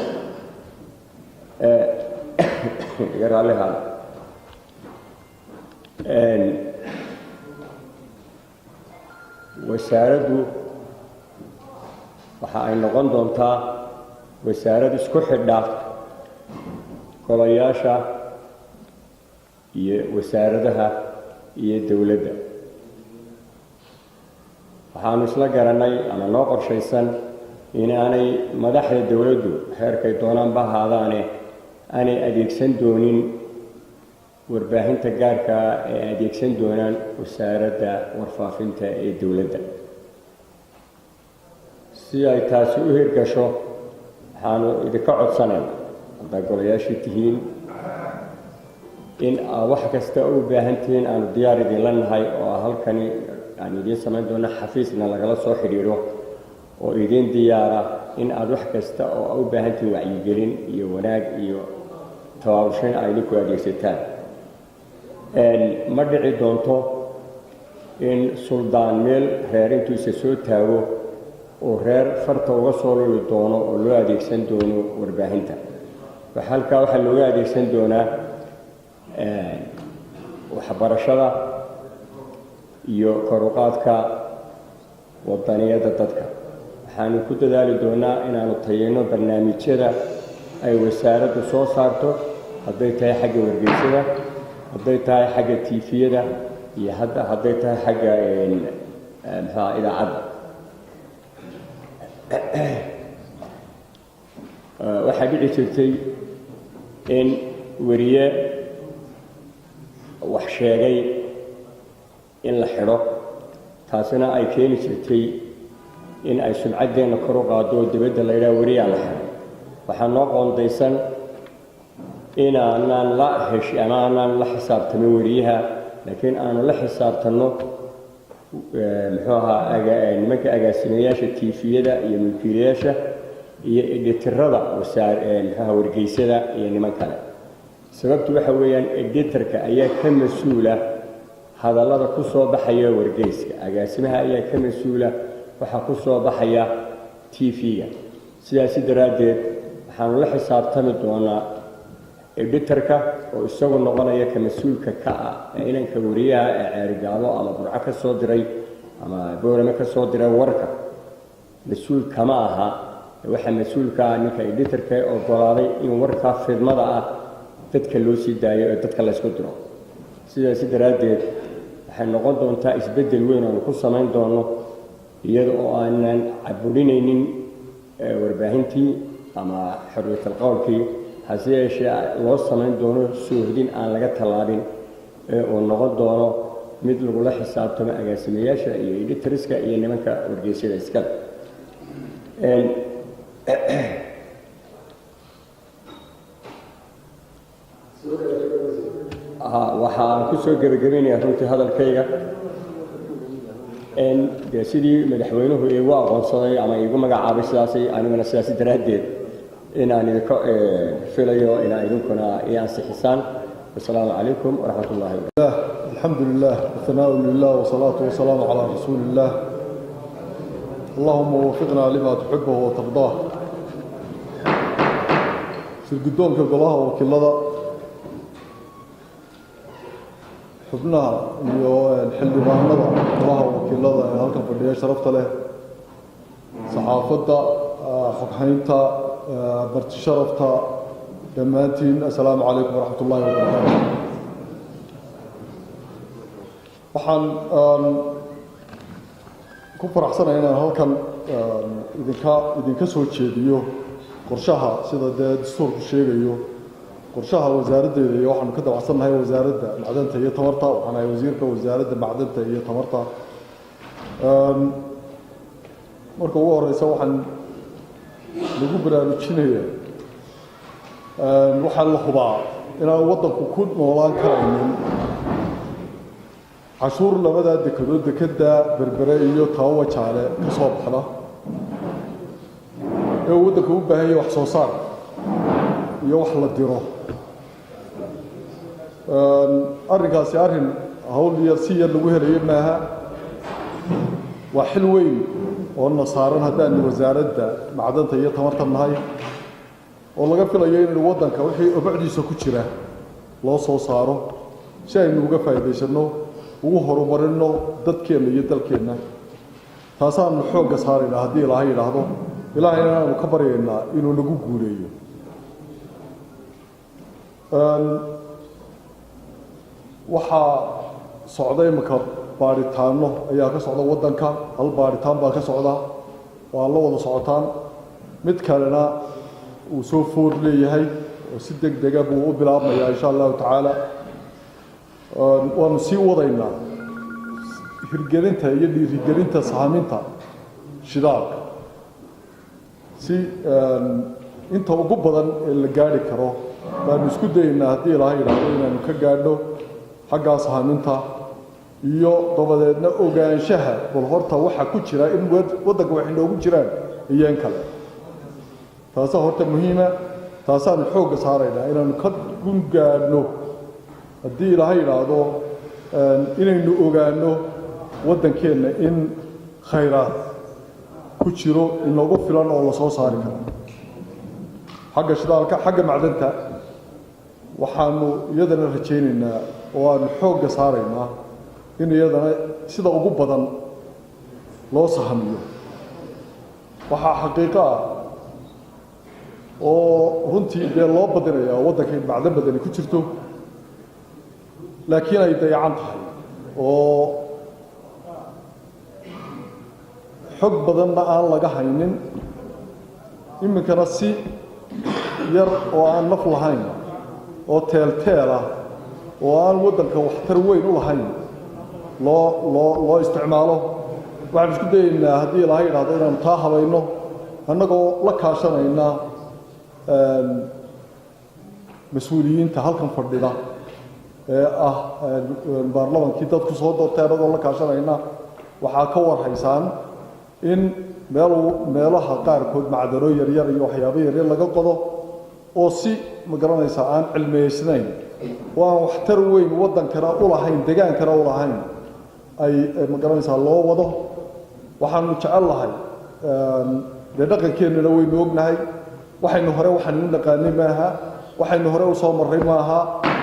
wasaaraddu waxa ay noqon doontaa wasaarad isku xidha golayaasha iyo wasaaradaha iyo dowladda. waxaanu isla garanay ama noo qorshaysan inaanay madaxda dowladdu heerkay doonaanba ahaadaane aanay adeegsan doonin warbaahinta gaarka ee adeegsan doonaan wasaaradda warfaafinta ee dowladda. si ay taasi u hirgasho waxaanu idinka codsanaynaa haddaa golayaashii tihiin in wax kasta u baahan tihiin aanu diyaar idinla nahay oo halkani aan idiin samayn doono xafiisna lagala soo xidhiidho oo idiin diyaara in aad wax kasta oo u baahan tihiin wacyigelin iyo wanaag iyo tawaabushayn ay idinku adeegsataan. ma dhici doonto in suldaan meel reer intuu isa soo taago oo reer farta uga soo luli doono oo loo adeegsan doono warbaahinta. halkaa waxaa looga adeegsan doonaa waxbarashada iyo kor u qaadka wadaniyadda dadka. waxaanu ku dadaali doonaa inaanu tayeyno barnaamijyada ay wasaaraddu soo saarto, hadday tahay xagga wargeysada, hadday tahay xagga tiifiyada iyo hadday tahay xagga idaacadda. waxaa dhici jirtay in weriye wax sheegay in la xidho, taasina ay keeni jirtay in ay sumcaddeenna kor u qaado oo dibadda la yidhaha weriyaa la xidho. waxaa noo qoondaysan inaanaan aanaan la xisaabtamin weriyaha, laakiin aanu la xisaabtanno nimanka agaasimayaasha tiifiyada iyo mulkiilayaasha iyo editirada wargeysada iyo niman kale. sababtu waxa weeyaan editorka ayaa ka mas-uula hadallada ku soo baxaya wargeyska, agaasimaha ayaa ka mas-uula waxa ku soo baxaya tv-ga. sidaasi daraaddeed waxaanu la xisaabtami doonaa editorka oo isagu noqonaya ka mas-uulka ka ah inanka wariyaha ee ceerigaabo ama burco ka soo diray ama boorame ka soo diray warka. mas-uul kama aha, waxaa mas-uulka ah ninka editorka ee oggolaaday in warka fidmada ah dadka loo sii daayo ee dadka la isku diro. sidaasi daraaddeed waxay noqon doontaa isbeddel weyn oonu ku samayn doono iyada oo aanan caburinaynin warbaahintii ama xorriyatul qowlkii, hase yeeshee loo samayn doono soohdin aan laga tallaabin oo noqon doono mid lagula xisaabtamo agaasimayaasha iyo editoriska iyo nimanka wargeysyada iskale. waxaan ku soo gebagabeynayaa runtii hadalkayga dee sidii madaxweynuhu iigu aqoonsaday ama iigu magacaabay sidaasay aniguna sidaasi daraaddeed inaan idinka filayo inaa idinkuna ii ansixisaan. wasalaamu calaykum waraxmat ullahi wabarakatuh. الحمد لله والثناء لله والصلاة والسلام على رسول الله. اللهم وفقنا لما تحبه وترضاه. شرقدون كقولها وكلها xubnaha iyo xildhibaanada golaha wakiilada ee halkan fadhiya sharafta leh, saxaafadda, xoghaynta, marti sharafta, dhammaantiin assalaamu calaykum waraxmat ullaahi wabarakaatu. waxaan ku faraxsanahay inaan halkan idinka soo jeediyo qorshaha sida dee dastuurku sheegayo, qorshaha wasaaraddeeda iyo waxaanu ka dabacsannahay wasaaradda macdanta iyo tamarta. waxaan ahay wasiirka wasaaradda macdanta iyo tamarta. marka ugu horeysa waxaan lagu baraarujinaya waxaa la hubaa inaan waddanku ku noolaan karaynin cashuur labadaa dekedood, dekedda berbere iyo tabawa jaale ka soo baxda ee uu waddanku u baahan yahay wax soo saar iyo wax la diro. arrinkaasi arrin hawl yar si yar lagu helayo maaha, waa xil weyn oo na saaran haddaanu wasaaradda macdanta iyo tamarta nahay, oo laga filayo inaynu waddanka wixii obacdiisa ku jira loo soo saaro si aynu uga faa'iidaysanno, ugu horumarinno dadkeenna iyo dalkeenna taasaanu xoogga saaraynaa haddii ilaahay yidhaahdo ilaahayna aanu ka baryaynaa inuu nagu guuleeyo waxaa socda imika baaritaano ayaa ka socda waddanka hal baaritaan baa ka socda waa la wada socotaan mid kalena uu soo foor leeyahay oo si degdega buu u bilaabmayaa insha allahu tacaala waanu sii wadaynaa hirgelinta iyo dhiirigelinta sahaminta shidaalka si inta ugu badan ee la gaari karo baanu isku dayaynaa haddii ilaahay yidhaahdo inaanu ka gaadho xaggaa sahaminta iyo dabadeedna ogaanshaha bal horta waxa ku jira in waddanka wax inoogu jiraan iyo in kale taasaa horta muhiima taasaanu xoogga saaraynaa inaanu ka gungaadhno haddii ilaahay yidhaahdo inaynu ogaano waddankeenna in khayraad ku jiro inoogu filan oo la soo saari karo xagga shidaalka xagga macdanta waxaanu iyadana rajaynaynaa oo aanu xoogga saaraynaa in iyadana sida ugu badan loo sahamiyo waxaa xaqiiqo ah oo runtii dee loo badinayaa waddanka in macdan badani ku jirto laakiin ay dayacan tahay oo xog badanna aan laga haynin iminkana si yar oo aan naf lahayn oo teelteel ah oo aan waddanka waxtar weyn u lahayn loo isticmaalo waxaan isku dayaynaa haddii ilaahay yidhaahdo inaanu taa habayno annagoo la kaashanayna mas-uuliyiinta halkan fadhida ee ah baarlamankii dadku soo doortay annagoo la kaashanayna waxaa ka warhaysaan in meelaha qaarkood macdano yaryar iyo waxyaabo yaryar laga qodo oo si ma garanaysaa aan cilmiyeysnayn oo aan waxtar weyn waddankana u lahayn degaankana u lahayn ay ma garanaysaa loo wado waxaanu jecel lahay dee dhaqankeennana waynu ognahay waxaynu hore waxaanu u naqaanay maaha waxaynu hore u soo marray maaha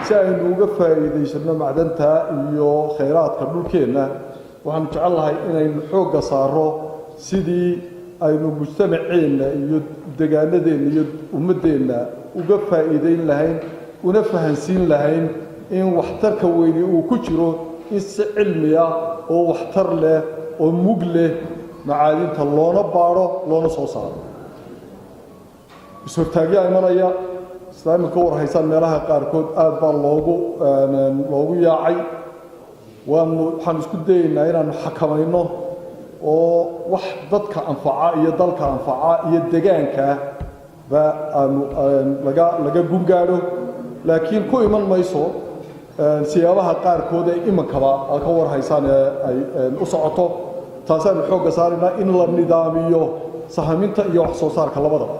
si aynu uga faa'iidaysano macdanta iyo khayraadka dhulkeenna waxaanu jecel lahay inaynu xoogga saaro sidii aynu mujtamaceenna iyo degaanadeenna iyo ummaddeenna uga faa'iidayn lahayn una fahansiin lahayn in waxtarka weyni uu ku jiro in si cilmi ah oo waxtar leh oo mug leh macaadinta loona baadho loona soo saaro is-hortaagyaa imanaya islaamika ka warhaysaan meelaha qaarkood aad baa loogu yaacay waxaanu isku dayaynaa inaanu xakamayno oo wax dadka anfaca iyo dalka anfaca iyo degaanka ba aanu laga gungaadho laakiin ku iman mayso siyaabaha qaarkood ee imankaba aad ka warhaysaan ee ay u socoto taasaanu xoogga saaraynaa in la nidaamiyo sahaminta iyo wax soo saarka labadaba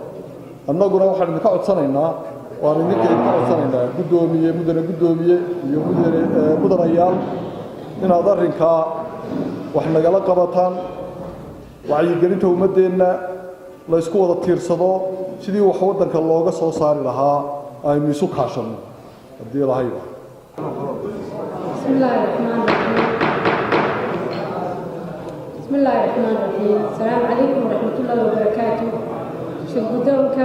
annaguna waxaan idinka codsanaynaa waan idinka codsanaynaa mudane guddoomiye iyo mudanayaal inaad arrinkaa wax nagala qabataan wacyigelinta ummaddeenna la ysku wada tiirsado sidii wax waddanka looga soo saari lahaa aynu isu kaashanno haddii lahayba بسم الله الرحمن الرحيم السلام عليكم ورحمة الله وبركاته شغدونك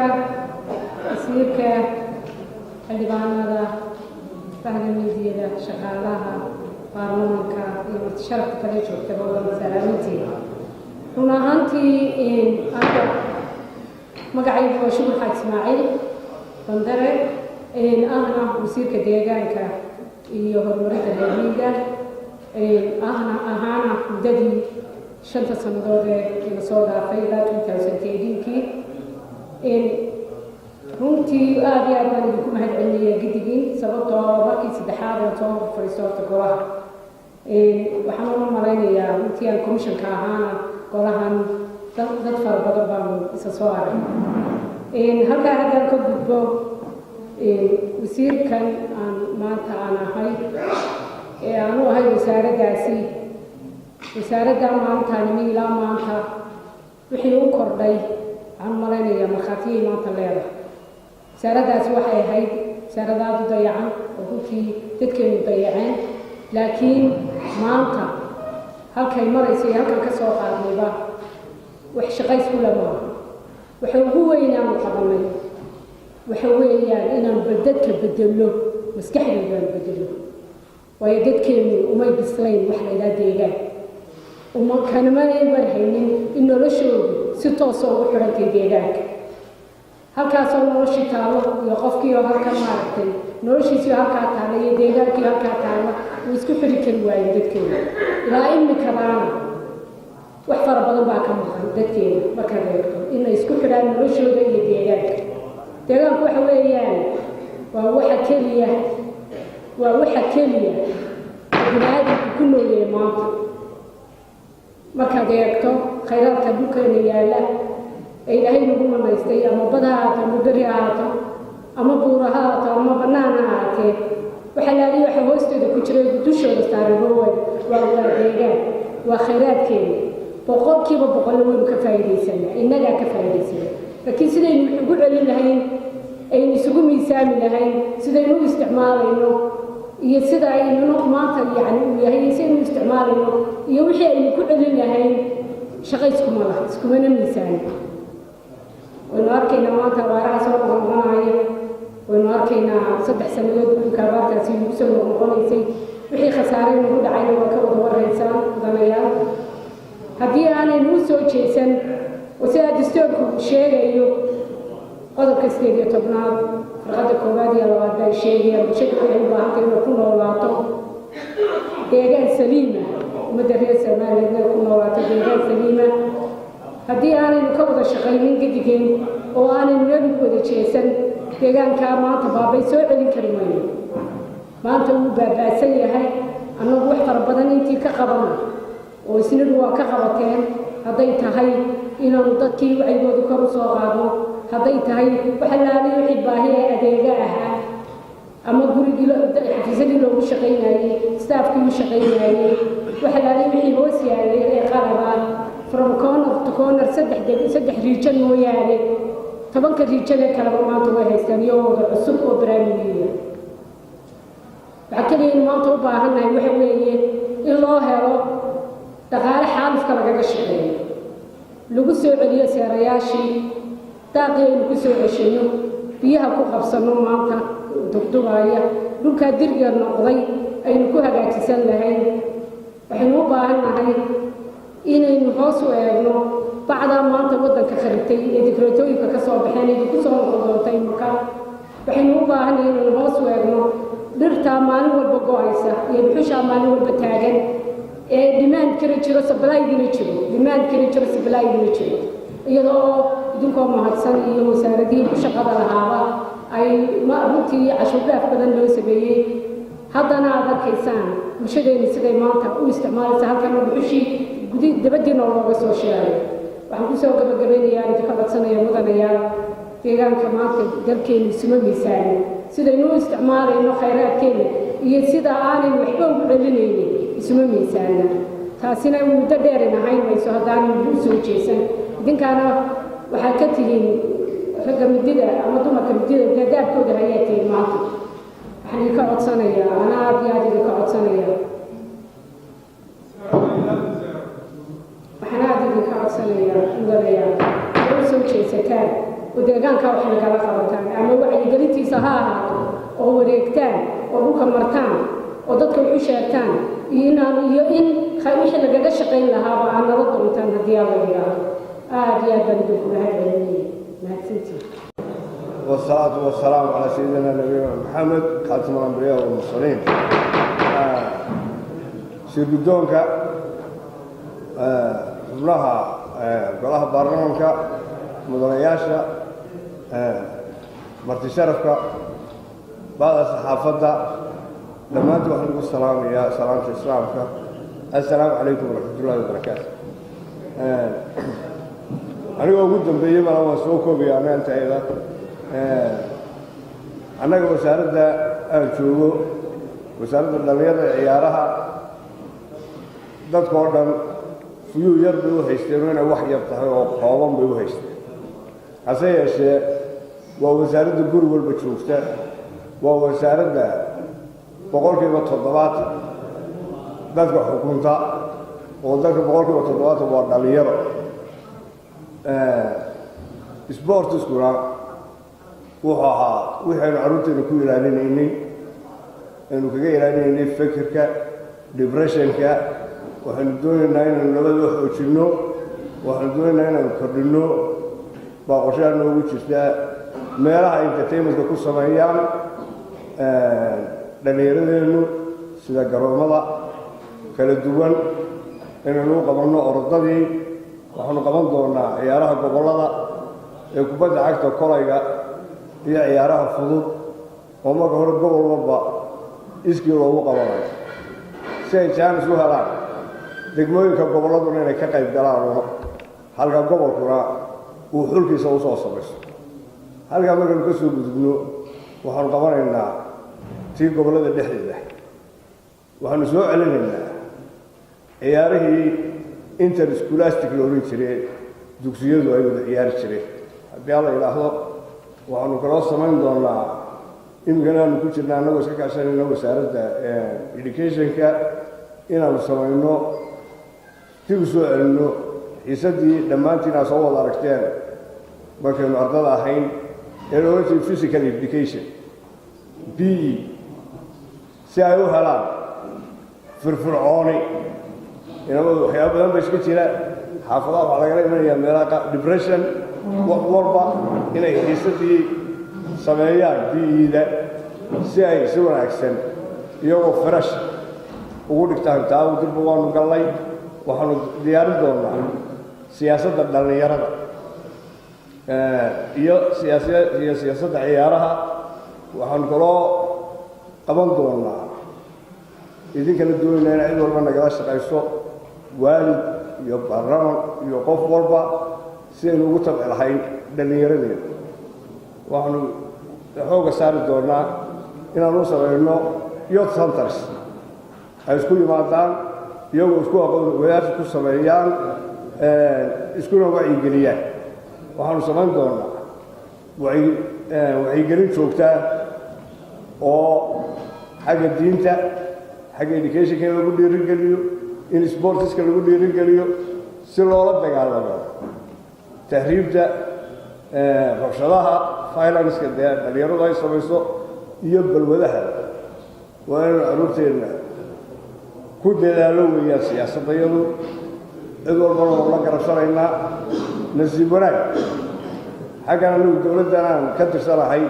وسيرك اللي فهد الميديا شغالها بارلمانك يمتشرف كليش وكتبوا سلامتي هنا هانتي أنا مقعي وشو حاج إسماعيل بندرة أنا وسيرك ديجانك يهرمرت الهيدا أنا أهانا مددي شنطة صندوق الصورة فيلا 2018 runtii aad iyo aad baan idinku mahadcelinayaa guddigii sababtoo markii saddexaad oo soo fadhiistoorta golaha waxaan una malaynayaa intii aan commissionka ahaana golahan dad fara badan baanu isa soo arag halkaa haddaan ka gudbo wasiirkan aan maanta aan ahay aan u ahay wasaaraddaasi wasaaradda maanta nimi ilaa maanta wixii u kordhay waxaan malaynayaa markhaatiyay maanta leedahay wasaaraddaasi waxay ahayd wasaaradaadu dayacan oo runtii dadkeenu dayaceen laakiin maanta halkay maraysa halkan ka soo qaadnayba wax shaqays ku lama waxa ugu weynaan qabanay waxa weeyaan inaan dadka bedelo maskaxdooda bedelo waayo dadkeenu umay bislayn wax la yiraahdo deegaan uma kanamay warhaynin in noloshoodu si toos ah u xirantay deegaanka halkaas oo noloshii taalo iyo qofkii oo halka maartay noloshiisii halka taalo iyo deegaankii halka taalo uu isku xiri kari waayay dadkeena ilaa imika baana wax fara badan baa ka maqan dadkeena marka reebto inay isku xiraan noloshooda iyo deegaanka waxa weeyaan waa waxa keliya bini'aadamku ku nooleeyahay maanta markaad eegto khayraadka dhulkeena yaalla ee ilaahay nagu manaystay ama bada ha ahaato ama beri ha ahaato ama buura ha ahaato ama bannaan ha ahaatee waxa laaliya waxa hoosteeda ku jira dushooda saaran waa deegaan waa khayraadkeena boqolkiiba boqol waynu ka faa'iidaysanaa innagaa ka faa'iidaysana laakiin sidaynu ugu celin lahayn aynu isugu miisaami lahayn sidaynu u isticmaalayno iyo sida aynu maanta yacni uu yahay sidaynu u isticmaalayno iyo wixii aynu ku celin lahayn shaqo iskuma laha iskumana miisaani waynu arkaynaa maanta abaaraha soo noqonaya waynu arkaynaa 3 sannadood dhulka abaartaasi ugu soo noqonaysay wixii khasaare nagu dhacayna waa ka wada waraysaan mudanayaal haddii aanaynu u soo jeesan oo sida dastuurku sheegayo qodobka 18aad farqada koowaad iyo labaad baa sheegaya bulshada waxay u baahan tahay inay ku noolaato deegaan saliima ummadda reer Soomaaliyeed inay ku noolaato deegaan saliima haddii aanaynu ka wada shaqaynin gadigeen oo aanaynu weli wada jeesan deegaanka maanta baabay soo celin kari mayno maanta wuu baabaasan yahay annagu wax fara badan intii ka qabana oo isnidu waa ka qabateen hadday tahay inaanu dadkii wacyigooda kor u soo qaadno hadday tahay waxa laali wixii baahi ee adeega ahaa ama gurigii xafiisadii loogu shaqaynayay staafkii u shaqaynayay waxa laali wixii hoos yaalay ee qalaba from corner to corner saddex region mooyaane 10 region ee kala maanta way haystaan iyo wada cusub oo barnaamijyo waxa kaliya maanta u baahannahay waxa weeye in loo helo dhaqaale xaalifka lagaga shaqeeyo lagu soo celiyo seerayaashii daaqeenu ku soo ceshino biyaha ku qabsano maanta dugdugaya dhulka dirgeer noqday aynu ku hagaajisan lahayn waxaynu u baahannahay inaynu hoos u eegno bacda maanta waddanka kharibtay ee dikreetooyinka ka soo baxeen ee ku soo noqdoontay marka waxaynu u baahannahay inaynu hoos u eegno dhirta maalin walba go'aysa iyo dhuxusha maalin walba taagan ee demand kala jiro supply dina jiro demand kala jiro supply dina jiro iyadoo idinkoo mahadsan iyo wasaaradii ku shaqada lahaaba ay runtii cashuuraaf badan loo sameeyey haddana aad arkaysaan bulshadeena siday maanta u isticmaalaysa halkan dhuxushii dabadiina looga soo sheegay waxaan kusoo gabagabeynayaa idinka codsanaya mudanayaal deegaanka maanta dalkeenu isuma miisaanin sidaynu u isticmaalayno khayraadkeena iyo sida aanaynu waxba ugu celinaynin isuma miisaana taasina muddo dheer inahayn mayso haddaanu u soo jeesan idinkaana waxaa ka tihiin ragga midida ama dumarka midida gaadaabkooda ayaa tihiin maanta waxaan idinka codsanayaa ana aad iyo aad idinka codsanaya waxaan aad idinka codsanayaa mudanayaa u soo jeesataan oo deegaanka wax nagala qabataan ama wacyigelintiisa ha ahaato oo wareegtaan oo dhulka martaan oo dadka u sheegtaan iyo in wixii lagaga shaqayn lahaaba aan nala doontaan haddii aan la yidhaahdo aad iyo aad baan idinku mahadsantihiin والصلاة والسلام على سيدنا نبينا محمد خاتم الأنبياء والمرسلين سيدونك xubnaha golaha baarlamaanka mudanayaasha marti sharafka baada saxaafadda dhammaantood waxaan ugu salaamayaa salaamta islaamka assalaamu calaykum waraxmatullaahi wabarakaatu anigoo ugu dambeeyey bana waan soo koobayaa maantayda annaga wasaaradda aan joogo wasaaradda dhallinyarada ciyaaraha dadka oo dhan fuyuu yar bay u haysteen inay wax yar tahay oo kooban bay u haysteen hase yeeshee waa wasaaradda guri walba joogta waa wasaaradda 7% dadka xukunta oo dalka boqolkiiba 70 waa dhalinyaro sportiskuna wuxuu ahaa wixii carruurteena ku ilaalinaynay inuu kaga ilaalinaynay fikirka depressionka waxaanu doonaynaa inaynu nabada wax xoojinno waxaanu doonaynaa inaynu kordhinno baa qorshaha noogu jirtaa meelaha entertainmentka ku sameeyaan dhallinyaradeennu sida garoomada kala duwan inaynu u qabanno orodadii waxaanu qaban doonaa ciyaaraha gobollada ee kubadda cagta kolayga iyo ciyaaraha fudud oo marka hore gobol walba iskii loogu qabanayo si ay jaanis u helaan degmooyinka gobolladuna inay ka qayb galaan halka gobolkuna uu xulkiisa u soo samayso halkaa markaynu ka soo gudubno waxaanu qabanaynaa tii gobollada dhexdeeda waxaanu soo celinaynaa ciyaarihii interscholastic la odhan jiray dugsiyadu ay wada ciyaari jireen haddii alla yidhaahdo waxaanu kaloo samayn doonaa iminkana aanu ku jirna annagoo iska kaashanayno wasaaradda educationka inaanu samayno dib u soo celinno xiisaddii dhammaantiin aa soo wada aragteen markaynu ardada ahayn ee la odhan jiray physical education BE si ay u helaan firfircooni inamadu waxyaaba badan ba iska jira xaafadaha waxaa lagala imanayaa meelaha depression wax walba inay xiisaddii sameeyaan BE-da si ay si wanaagsan iyagoo fresh ugu dhigtaan taa dirba waanu gallay waxaanu diyaarin doonaa siyaasadda dhallinyarada iyo siyaasadda ciyaaraha waxaanu kaloo qaban doonaa idinkala doonaynaa in cid walba nagala shaqayso waalid iyo baarlaman iyo qof walba si aynu ugu tabci lahayn dhallinyaradeena waxaanu xooga saari doonaa inaanu u samayno youth centers ay isku yimaadaan iyagoo isku aqoon wadaarsi ku sameeyaan iskuna wacyigeliyaan waxaanu samayn doonaa wacyigelin joogtaa oo xagga diinta xagga educationka in lagu dhiirigeliyo in sportiska lagu dhiirigeliyo si loola dagaalamo tahriibta rabshadaha finanska dee dhalinyaradu ay samayso iyo balwadaha waa inaynu carruurteenna ku dadaalo weeyaan siyaasaddayadu cid walbana oo la garabsanaynaa nasiib wanaag xaggan anigu dowladdan aan ka tirsanahay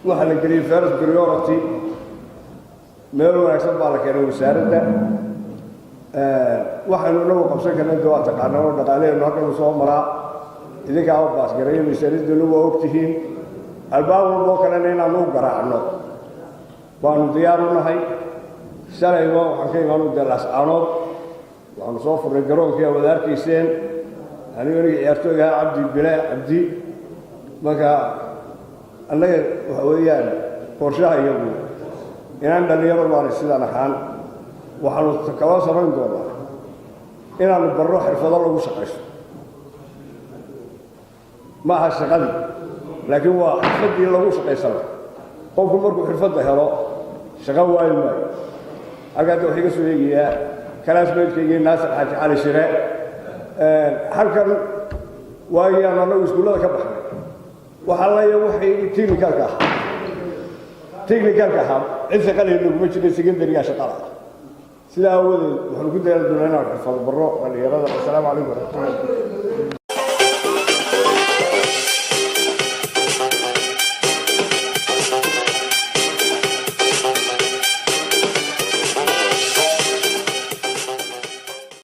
waxaa la geliyey first priority meel wanaagsan baa la keenay wasaaradda waxaynu inagu qabsan karnay de waa taqaanaa oo dhaqaaleheennu halkanu soo maraa idinkaa u baasgareeyo miisaaniyaddeennu waa ogtihiin albaab walboo kalena inaanu u garaacno waanu diyaar u nahay shalayba waxaan ka imaanu dee laascaanood waxaanu soo furnay garoonkii aad wada arkayseen aniga ciyaartooyga ahaa cabdi bile cabdi marka annaga waxa weeyaan qorshaha iyagu inaan dhallinyaro baanay sidaan ahaan waxaanu kaloo samayn doonaa inaanu barro xirfado lagu shaqayso ma aha shaqadii laakiin waa xirfaddii lagu shaqaysana qofku markuu xirfadda helo shaqo waayi maayo halkaada waxaa iga soo eegayaa kalaasmeydkaygii naasir xaaji cali shire halkan waagii aan annagu iskuullada ka baxnay waxaa leeya waxay technicalka ahaa cid shaqalayna kuma jiray secondary-ga shaqada sidaa aawadeed waxaanu ku dadaali doonaa inaan xirfado barro dhallinyarada. Assalaamu calaykum waraxmatullahi